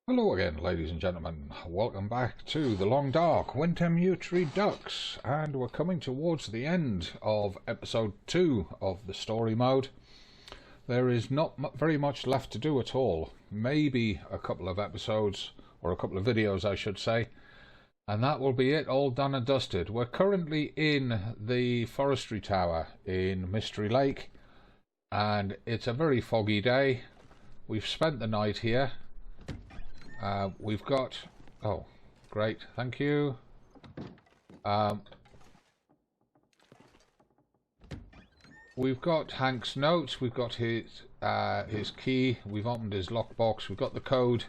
Hello again, ladies and gentlemen. Welcome back to the Long Dark Wintermute Redux, and we're coming towards the end of episode 2 of the story mode. There is not very much left to do at all. Maybe a couple of episodes, or a couple of videos I should say, and that will be it, all done and dusted. We're currently in the forestry tower in Mystery Lake, and it's a very foggy day. We've spent the night here. We've got... Oh, great, thank you. We've got Hank's notes, we've got his key, we've opened his lockbox, we've got the code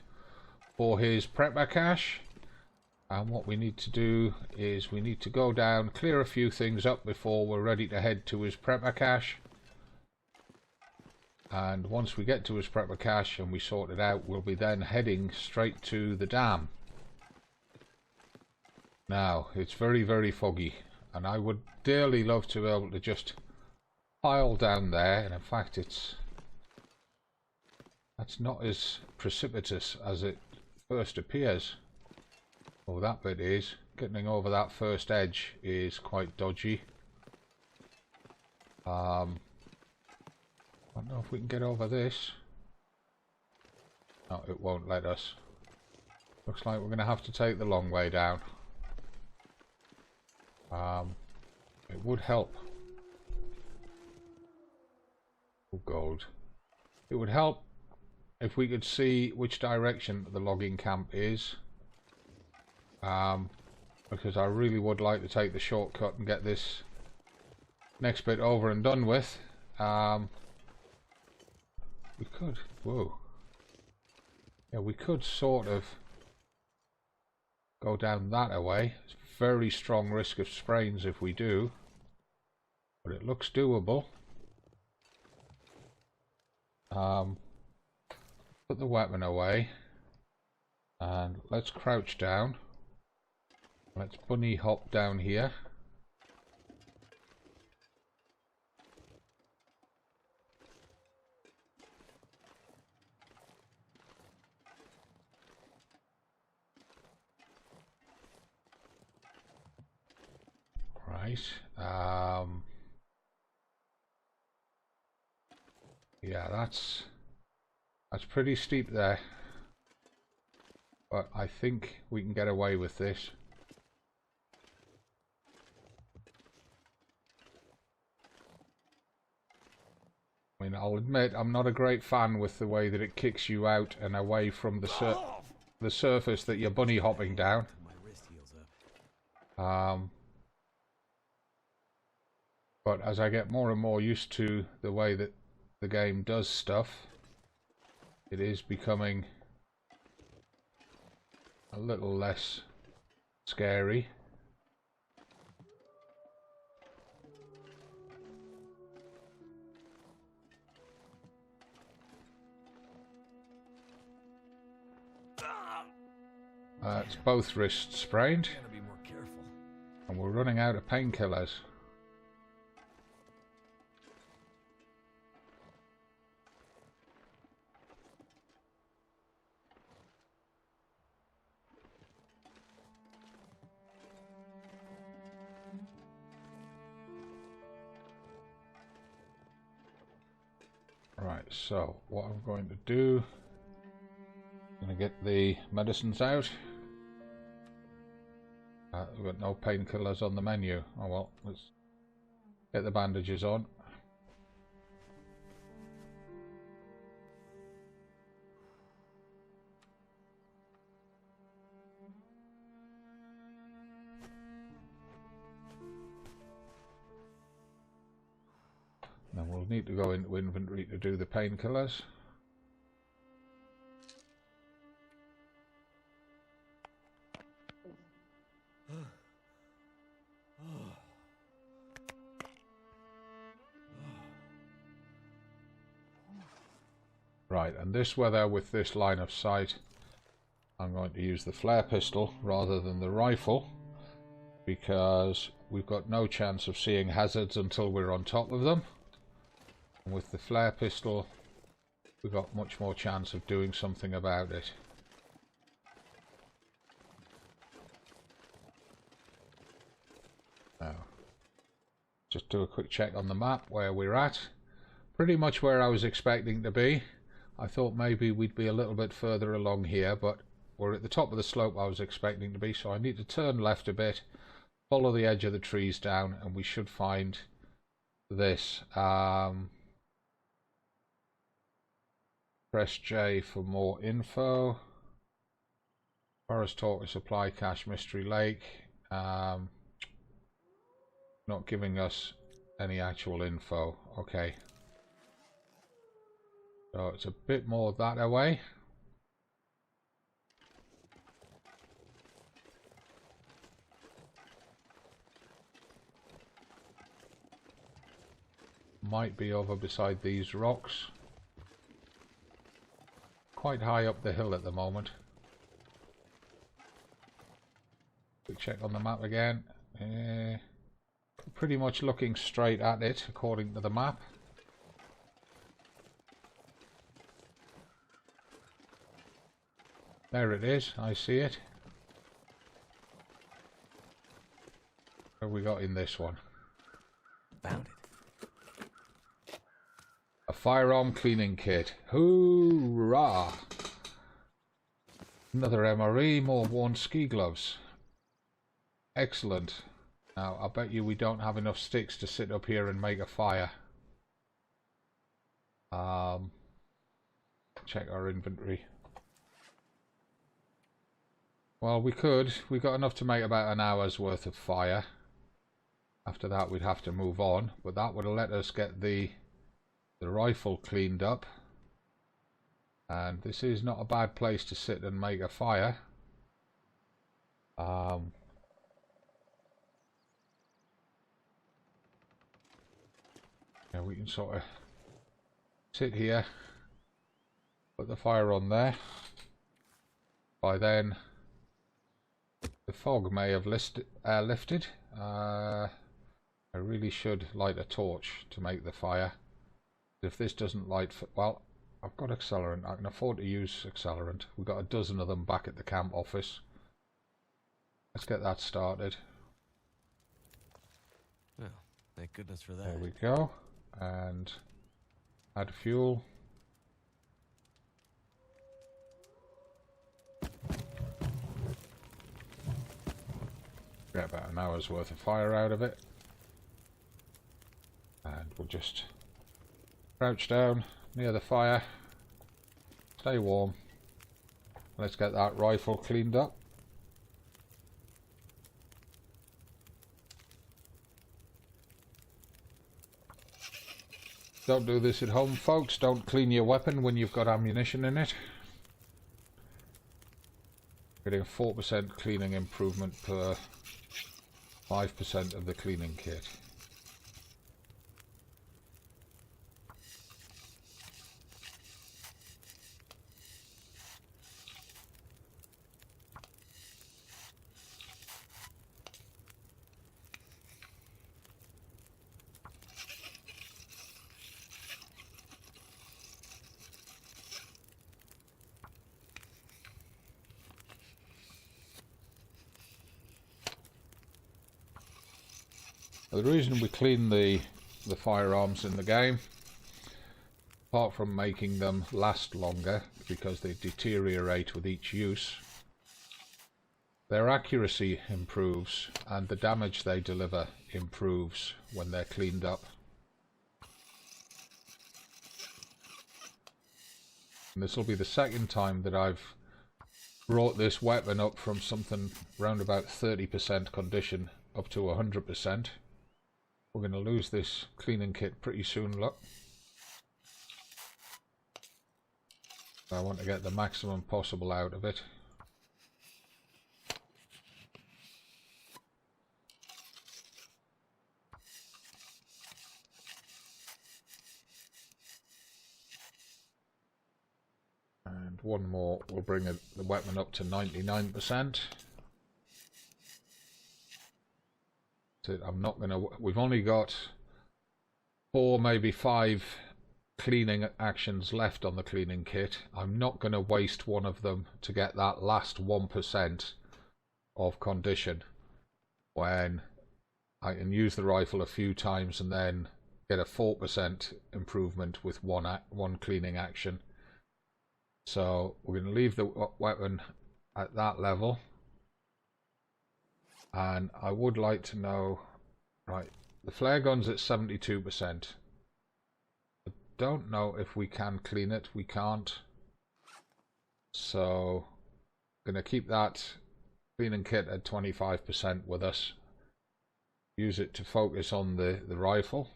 for his prepper cache. And what we need to do is we need to go down, clear a few things up before we're ready to head to his prepper cache. And once we get to his prepper cache and we sort it out, we'll be then heading straight to the dam. Now, it's very, very foggy, and I would dearly love to be able to just pile down there, and in fact that's not as precipitous as it first appears. Oh, that bit is. Getting over that first edge is quite dodgy. I don't know if we can get over this. No, it won't let us. Looks like we're going to have to take the long way down. It would help. Oh, gold. It would help if we could see which direction the logging camp is. Because I really would like to take the shortcut and get this next bit over and done with. We could, whoa. Yeah, we could sort of go down that way. It's very strong risk of sprains if we do, but it looks doable. Put the weapon away, and let's crouch down. Let's bunny hop down here. Yeah, that's pretty steep there, but I think we can get away with this. I mean, I'll admit I'm not a great fan with the way that it kicks you out and away from the surface that you're bunny hopping down. But as I get more and more used to the way that the game does stuff, it is becoming a little less scary. It's both wrists sprained, and we're running out of painkillers. Right, so what I'm going to do, I'm going to get the medicines out. We've got no painkillers on the menu. Oh well, let's get the bandages on. Then we'll need to go into inventory to do the painkillers. Right, and this weather with this line of sight, I'm going to use the flare pistol rather than the rifle, because we've got no chance of seeing hazards until we're on top of them. And with the flare pistol, we've got much more chance of doing something about it. Now, just do a quick check on the map where we're at. Pretty much where I was expecting to be. I thought maybe we'd be a little bit further along here, but we're at the top of the slope I was expecting to be, so I need to turn left a bit, follow the edge of the trees down, and we should find this. Press J for more info. Forest Talker Supply Cache Mystery Lake. Not giving us any actual info. Okay. So it's a bit more that away. Might be over beside these rocks. Quite high up the hill at the moment. Quick check on the map again. Pretty much looking straight at it according to the map. There it is, I see it. What have we got in this one? Found it. A firearm cleaning kit. Hoorah! Another MRE, more worn ski gloves. Excellent. Now, I bet you we don't have enough sticks to sit up here and make a fire. Check our inventory. Well, we could. We got enough to make about an hour's worth of fire. After that, we'd have to move on. But that would have let us get the rifle cleaned up. And this is not a bad place to sit and make a fire. Yeah, we can sort of sit here, put the fire on there. By then, the fog may have lifted. I really should light a torch to make the fire. If this doesn't light, well, I've got accelerant. I can afford to use accelerant. We've got a dozen of them back at the camp office. Let's get that started. Well, thank goodness for that. There we go. And add fuel. Get about an hour's worth of fire out of it. And we'll just crouch down near the fire. Stay warm. Let's get that rifle cleaned up. Don't do this at home, folks. Don't clean your weapon when you've got ammunition in it. Getting a 4% cleaning improvement per 5% of the cleaning kit. The reason we clean the firearms in the game, apart from making them last longer because they deteriorate with each use, their accuracy improves and the damage they deliver improves when they're cleaned up. And this will be the second time that I've brought this weapon up from something around about 30% condition up to 100%. We're going to lose this cleaning kit pretty soon, look. I want to get the maximum possible out of it. And one more will bring the weapon up to 99%. I'm not going to... We've only got 4, maybe 5 cleaning actions left on the cleaning kit. I'm not going to waste one of them to get that last 1% of condition when I can use the rifle a few times and then get a 4% improvement with one cleaning action. So we're going to leave the weapon at that level. And I would like to know, right, the flare gun's at 72%. I don't know if we can clean it. We can't. So I'm going to keep that cleaning kit at 25% with us. Use it to focus on the rifle.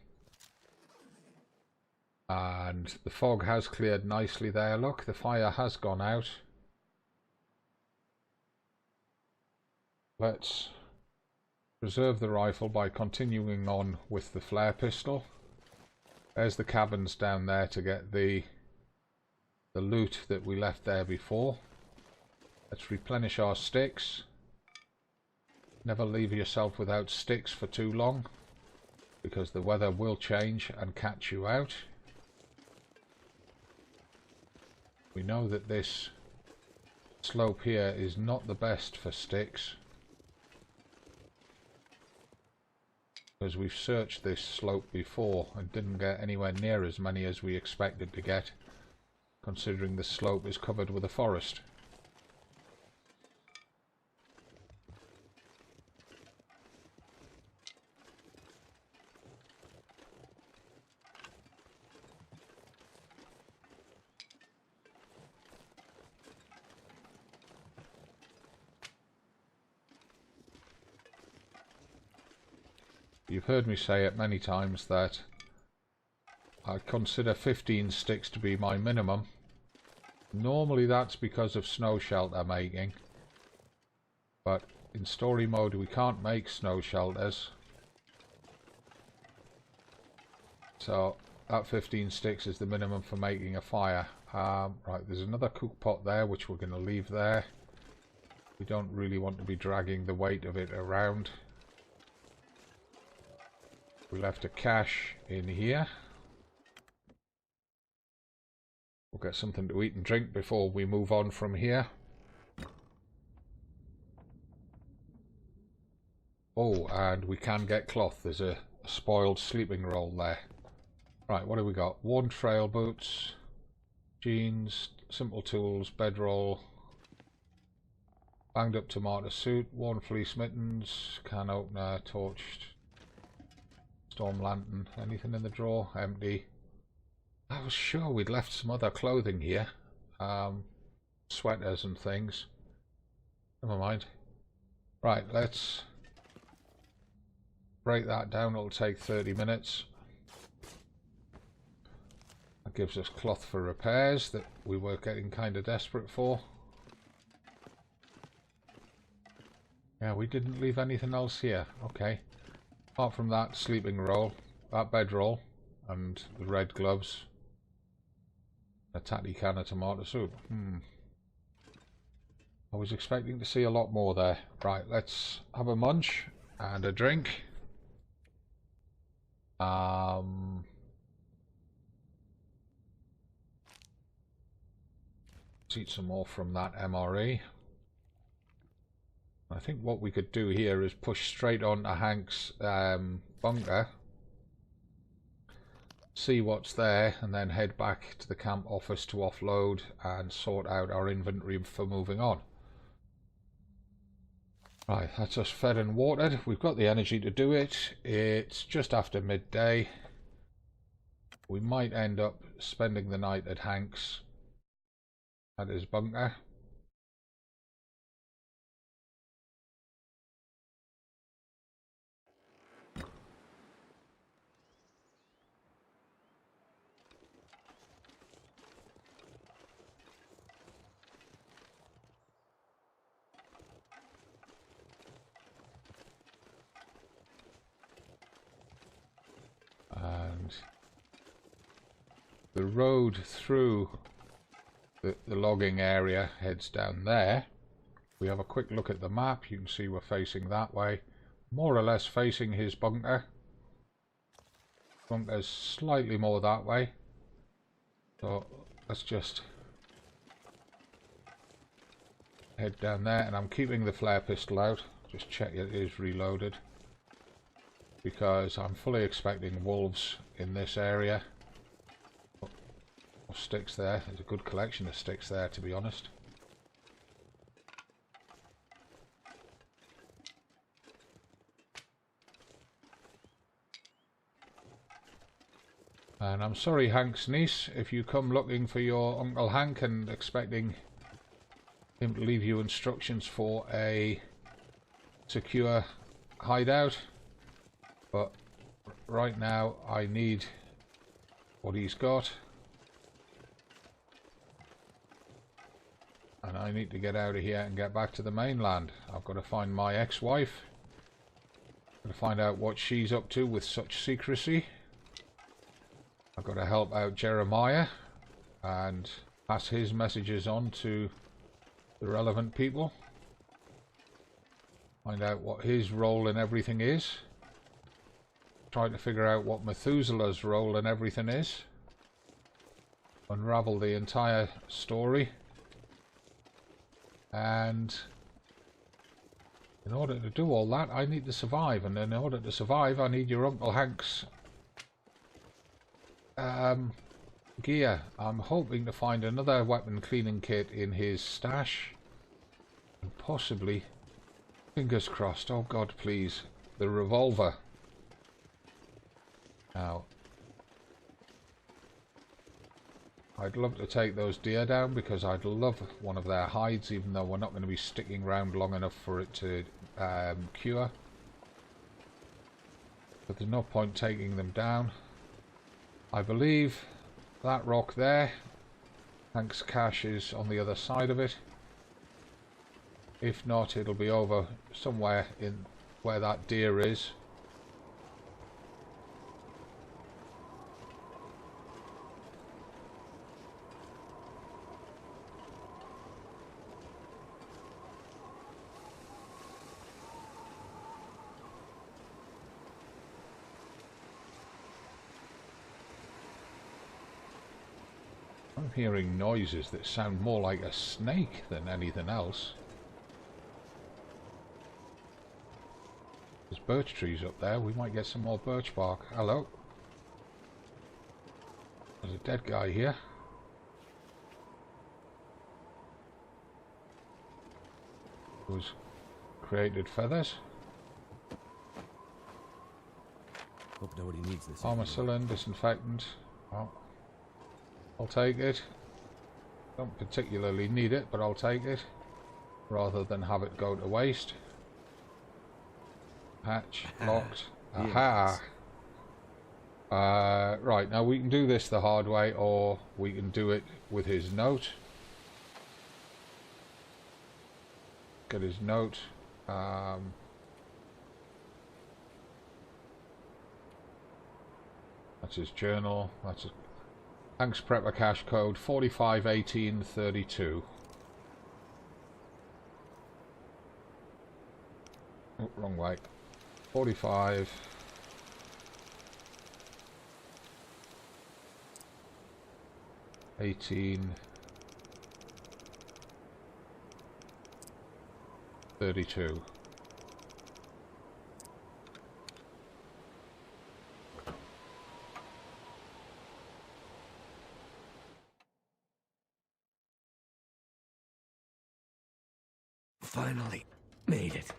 And the fog has cleared nicely there. Look, the fire has gone out. Let's preserve the rifle by continuing on with the flare pistol. There's the cabins down there to get the loot that we left there before. Let's replenish our sticks. Never leave yourself without sticks for too long, because the weather will change and catch you out. We know that this slope here is not the best for sticks, because we've searched this slope before and didn't get anywhere near as many as we expected to get, considering the slope is covered with a forest. You've heard me say it many times that I consider 15 sticks to be my minimum. Normally that's because of snow shelter making, but in story mode we can't make snow shelters, so that 15 sticks is the minimum for making a fire. Right, there's another cook pot there which we're going to leave there. We don't really want to be dragging the weight of it around. We left a cache in here. We'll get something to eat and drink before we move on from here. Oh, and we can get cloth. There's a spoiled sleeping roll there. Right, what have we got? Worn trail boots, jeans, simple tools, bedroll, banged up tomato suit, worn fleece mittens, can opener, torched storm lantern. Anything in the drawer? Empty. I was sure we'd left some other clothing here. Sweaters and things. Never mind. Right, let's break that down. It'll take 30 minutes. That gives us cloth for repairs that we were getting kind of desperate for. Yeah, we didn't leave anything else here. Okay. Apart from that sleeping roll, that bedroll, and the red gloves. A tatty can of tomato soup. I was expecting to see a lot more there. Right, let's have a munch and a drink. Let's eat some more from that MRE. I think what we could do here is push straight on to Hank's bunker, see what's there, and then head back to the camp office to offload and sort out our inventory for moving on. Right, that's us fed and watered. We've got the energy to do it. It's just after midday. We might end up spending the night at Hank's, at his bunker. And the road through the logging area heads down there. We have a quick look at the map. You can see we're facing that way, more or less facing his bunker. Bunker's slightly more that way, so let's just head down there. And I'm keeping the flare pistol out, just check it is reloaded. because I'm fully expecting wolves in this area. Oh, sticks there. There's a good collection of sticks there, to be honest. And I'm sorry, Hank's niece, if you come looking for your Uncle Hank and expecting him to leave you instructions for a secure hideout. But right now I need what he's got. And I need to get out of here and get back to the mainland. I've got to find my ex-wife. Got to find out what she's up to with such secrecy. I've got to help out Jeremiah and pass his messages on to the relevant people. Find out what his role in everything is. Try to figure out what Methuselah's role in everything is. Unravel the entire story. And in order to do all that, I need to survive. And in order to survive, I need your Uncle Hank's gear. I'm hoping to find another weapon cleaning kit in his stash. And possibly, fingers crossed, oh God please, the revolver. Now, I'd love to take those deer down because I'd love one of their hides, even though we're not going to be sticking around long enough for it to cure. But there's no point taking them down. I believe that rock there, Hank's cache is on the other side of it. If not, it'll be over somewhere in where that deer is. I'm hearing noises that sound more like a snake than anything else. There's birch trees up there. We might get some more birch bark. Hello. There's a dead guy here. Who's created feathers. Hope nobody needs this. Armacillin, disinfectant. Oh. I'll take it. Don't particularly need it, but I'll take it. Rather than have it go to waste. Hatch, locked. Aha! Right, now we can do this the hard way, or we can do it with his note. Get his note. That's his journal. That's his Hank's Prepper cache code 451832. Oh, wrong way. 45. $18. 32. Finally made it.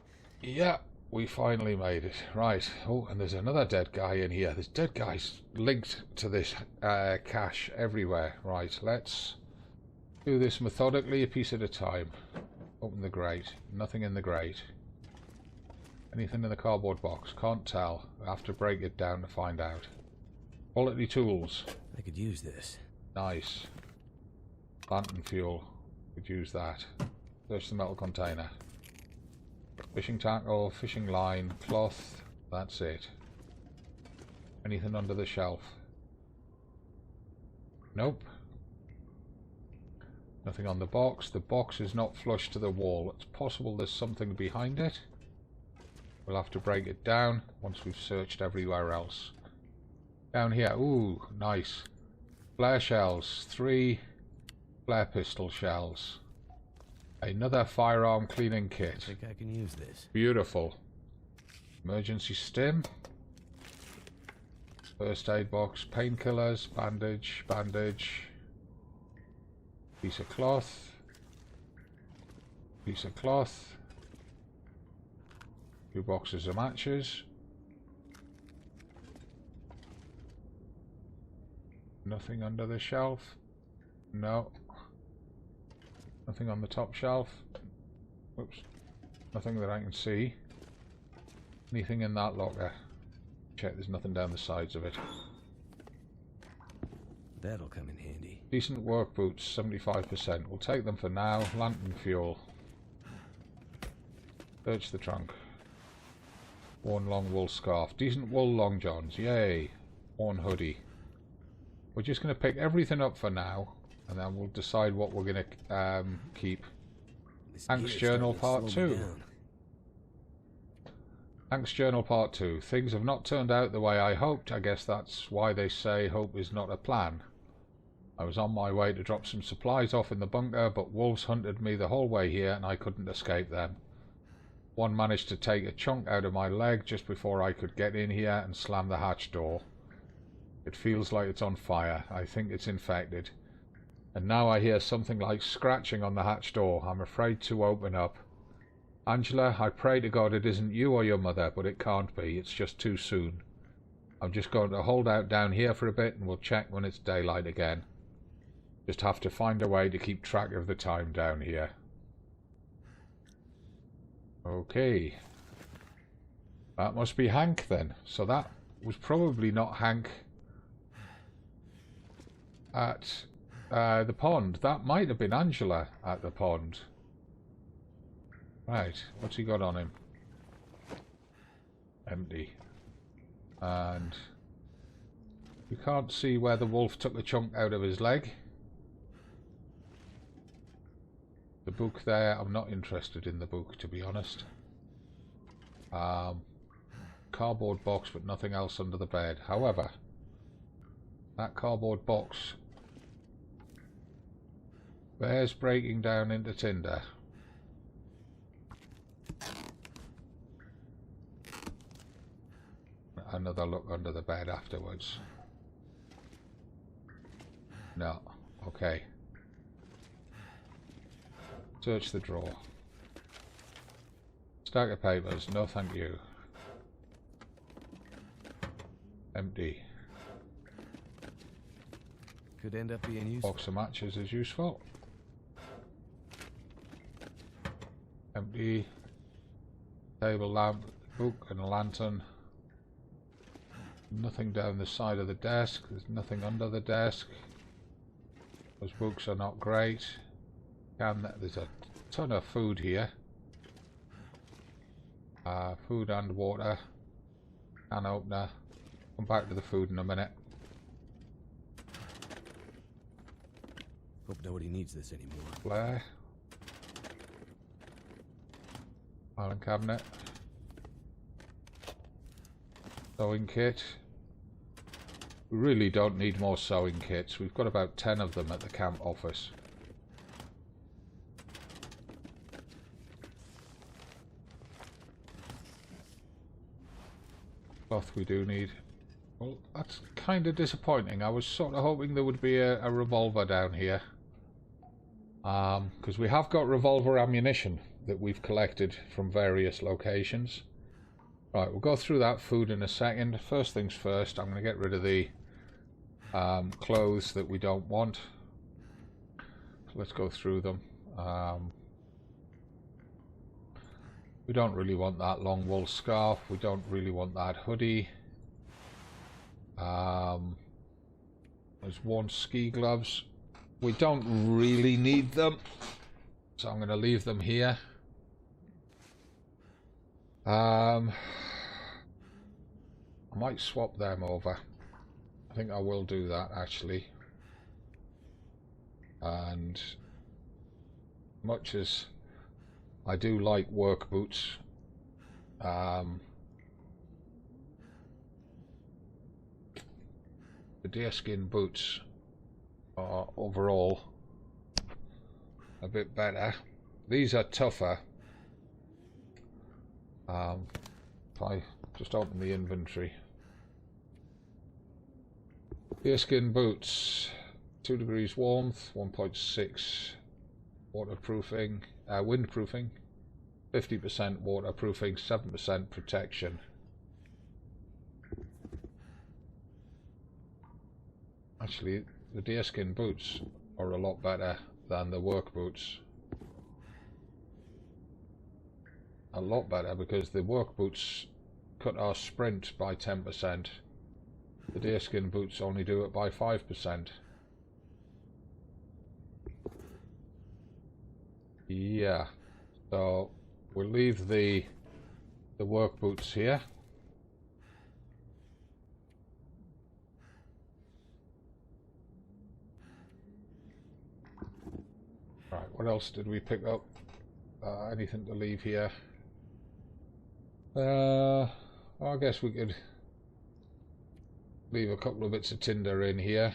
Yeah, we finally made it. Right. Oh, and there's another dead guy in here. There's dead guys linked to this cache everywhere. Right, let's do this methodically, a piece at a time. Open the grate. Nothing in the grate. Anything in the cardboard box? Can't tell. I have to break it down to find out. Quality tools. I could use this. Nice. Lantern fuel. Could use that. Search the metal container. Fishing tackle, fishing line, cloth. That's it. Anything under the shelf? Nope. Nothing on the box. The box is not flush to the wall. It's possible there's something behind it. We'll have to break it down once we've searched everywhere else. Down here. Ooh, nice. Flare shells. 3 flare pistol shells. Another firearm cleaning kit. I think I can use this. Beautiful. Emergency stim. First aid box, painkillers, bandage, bandage, piece of cloth, piece of cloth, 2 boxes of matches. Nothing under the shelf. No. Nothing on the top shelf. Oops. Nothing that I can see. Anything in that locker? Check, there's nothing down the sides of it. That'll come in handy. Decent work boots, 75%. We'll take them for now. Lantern fuel. Search the trunk. Worn long wool scarf. Decent wool long johns. Yay. Worn hoodie. We're just going to pick everything up for now, and then we'll decide what we're going to keep. Hank's Journal Part 2. Hank's Journal Part 2. Things have not turned out the way I hoped. I guess that's why they say hope is not a plan. I was on my way to drop some supplies off in the bunker, but wolves hunted me the whole way here and I couldn't escape them. One managed to take a chunk out of my leg just before I could get in here and slam the hatch door. It feels like it's on fire. I think it's infected. And now I hear something like scratching on the hatch door. I'm afraid to open up. Angela, I pray to God it isn't you or your mother, but it can't be. It's just too soon. I'm just going to hold out down here for a bit and we'll check when it's daylight again. Just have to find a way to keep track of the time down here. Okay. That must be Hank then. So that was probably not Hank at the pond. That might have been Angela at the pond. Right, what's he got on him? Empty. And you can't see where the wolf took a chunk out of his leg. The book there, I'm not interested in the book, to be honest. Cardboard box, but nothing else under the bed. However, that cardboard box bears breaking down into tinder. Another look under the bed afterwards. No. Okay. Search the drawer. Stack of papers. No thank you. Empty. Could end up being useful. Box of matches is useful. Empty. Table lamp, book and a lantern. Nothing down the side of the desk. There's nothing under the desk. Those books are not great. There's a ton of food here. Food and water. Can opener. Come back to the food in a minute. Hope nobody needs this anymore. Flare. Filing cabinet. Sewing kit. We really don't need more sewing kits. We've got about 10 of them at the camp office. Cloth we do need. Well, that's kind of disappointing. I was sort of hoping there would be a revolver down here. Because we have got revolver ammunition that we've collected from various locations. Right, we'll go through that food in a second. First things first, I'm going to get rid of the clothes that we don't want. So let's go through them. We don't really want that long wool scarf. We don't really want that hoodie. There's worn ski gloves. We don't really need them, so I'm going to leave them here. I might swap them over. I think I will do that actually. And much as I do like work boots, the deerskin boots are overall a bit better. These are tougher. If I just open the inventory, Deerskin boots, 2 degrees warmth, 1.6 waterproofing, windproofing, 50% waterproofing, 7% protection. Actually, the deerskin boots are a lot better than the work boots. A lot better, because the work boots cut our sprint by 10%. The deerskin boots only do it by 5%. Yeah, so we'll leave the work boots here. Right, what else did we pick up? Anything to leave here? I guess we could leave a couple of bits of tinder in here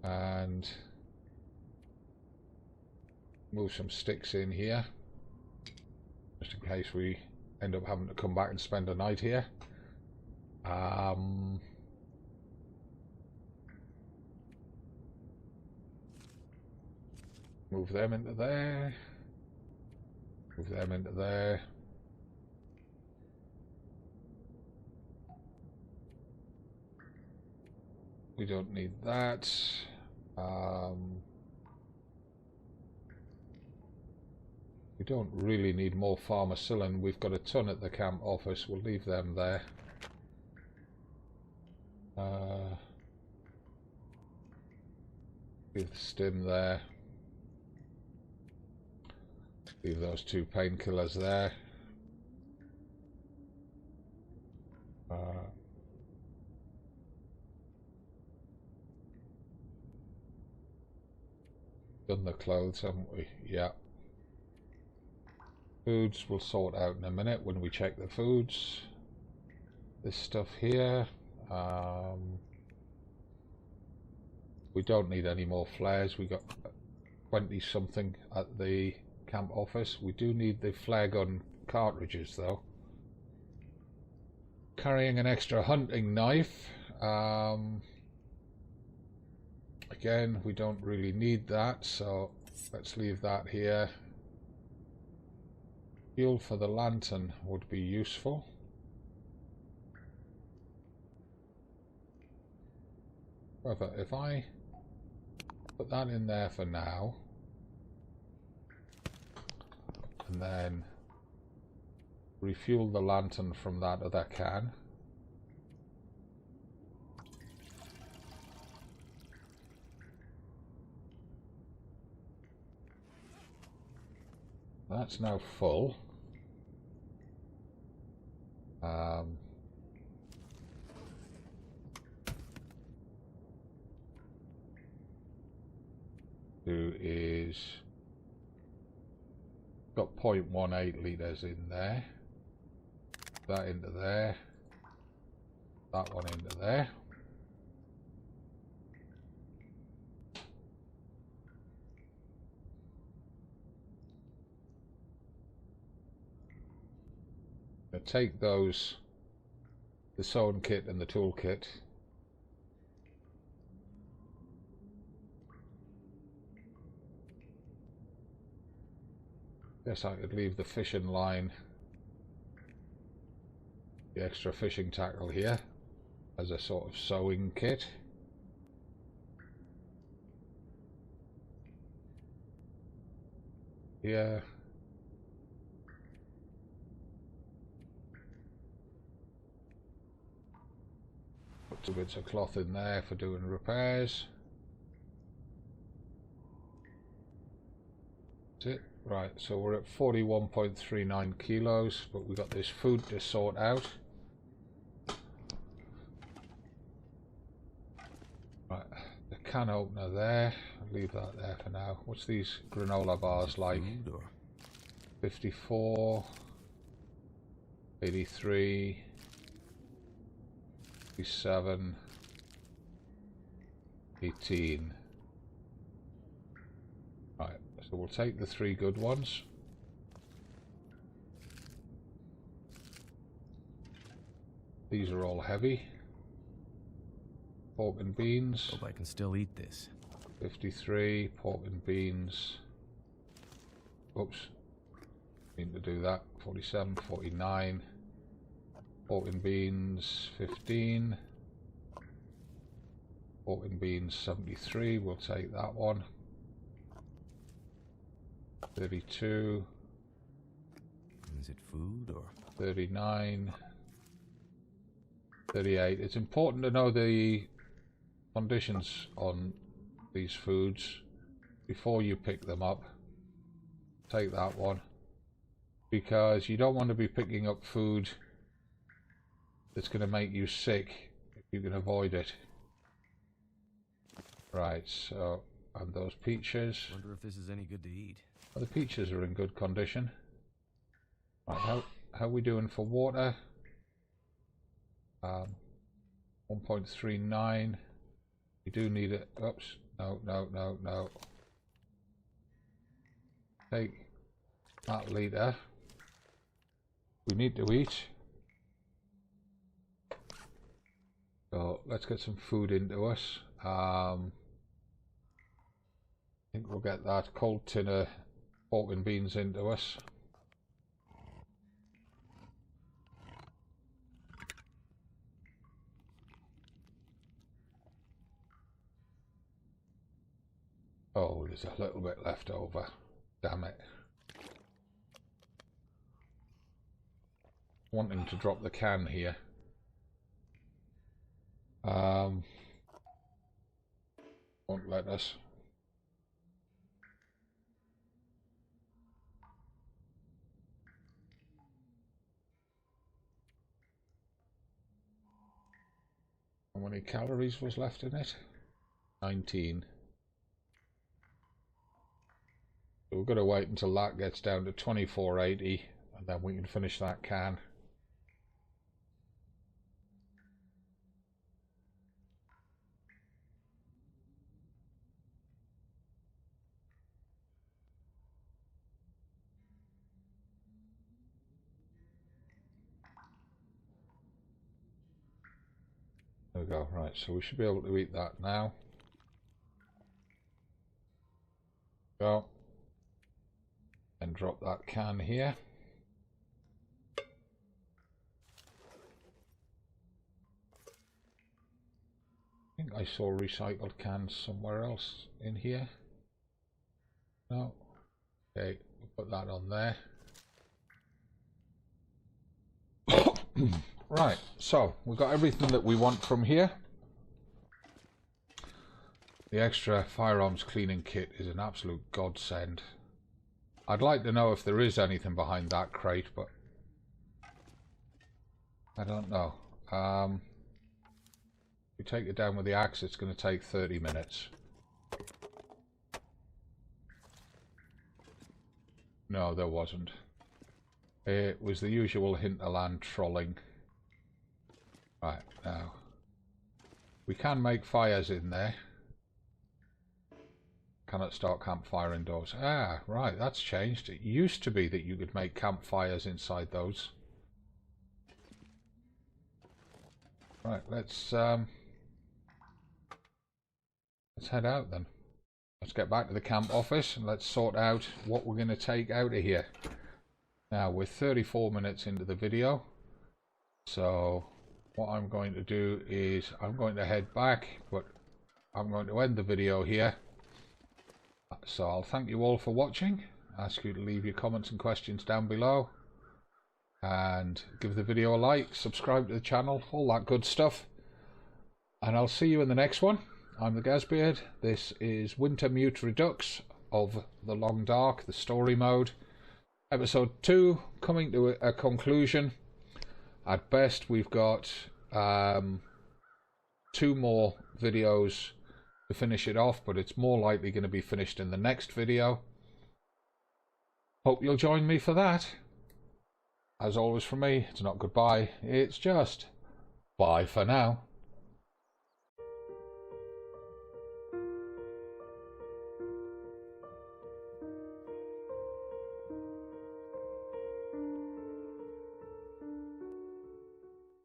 and move some sticks in here, just in case we end up having to come back and spend a night here. Move them into there. Move them into there. We don't need that. We don't really need more pharmacillin. We've got a ton at the camp office. We'll leave them there. Leave the stim there. Leave those 2 painkillers there. Done the clothes, haven't we? Yeah. Foods we'll sort out in a minute when we check the foods. This stuff here. We don't need any more flares. We got 20 something at the camp office. We do need the flare gun cartridges though. Carrying an extra hunting knife. Again, we don't really need that, so let's leave that here. Fuel for the lantern would be useful. However, if I put that in there for now, and then refuel the lantern from that other can. That's now full. Who is got 0.18 litres in there. That into there. That one into there. Now take those, the sewing kit and the tool kit. Guess I could leave the fishing line, the extra fishing tackle here, as a sort of sewing kit. Yeah. Put 2 bits of cloth in there for doing repairs. That's it. Right, so we're at 41.39 kilos, but we've got this food to sort out. Right, the can opener there. I'll leave that there for now. What's these granola bars like? 54, 83, 87, 18. Right, so we'll take the 3 good ones. These are all heavy. pork and beans. Hope I can still eat this. 53, pork and beans. Oops. Need to do that. 47, 49. Pork and beans, 15. Pork and beans, 73. We'll take that one. 32. Is it food or? 39. 38. It's important to know the conditions on these foods before you pick them up. Take that one, because you don't want to be picking up food that's going to make you sick if you can avoid it. Right, so, and those peaches. Wonder if this is any good to eat. Well, the peaches are in good condition. Right, how are we doing for water? 1.39. We do need it. Oops. No. Take that litre. We need to eat. So let's get some food into us. I think we'll get that cold tin of pork and beans into us. Oh, there's a little bit left over. Damn it. Wanting to drop the can here. Won't let us. How many calories was left in it? 19. So we're going to wait until that gets down to 2480 and then we can finish that can. There we go. Right, so we should be able to eat that now. Go. And drop that can here. I think I saw recycled cans somewhere else in here. No. Okay, we'll put that on there. Right, so we've got everything that we want from here. The extra firearms cleaning kit is an absolute godsend. I'd like to know if there is anything behind that crate, but I don't know. If we take it down with the axe, it's going to take 30 minutes. No, there wasn't. It was the usual hinterland trolling. Right, now. We can make fires in there. Cannot start campfire indoors. Ah, right, that's changed. It used to be that you could make campfires inside those. Right, let's head out then. Let's get back to the camp office and let's sort out what we're going to take out of here. Now, we're 34 minutes into the video. So, what I'm going to do is I'm going to head back, but I'm going to end the video here. So I'll thank you all for watching, ask you to leave your comments and questions down below, and give the video a like, subscribe to the channel, all that good stuff, and I'll see you in the next one. I'm the Gazbeard, this is Wintermute Redux of The Long Dark, the story mode, episode 2 coming to a conclusion. At best we've got 2 more videos to finish it off, but it's more likely going to be finished in the next video. Hope you'll join me for that. As always from me, it's not goodbye, it's just bye for now.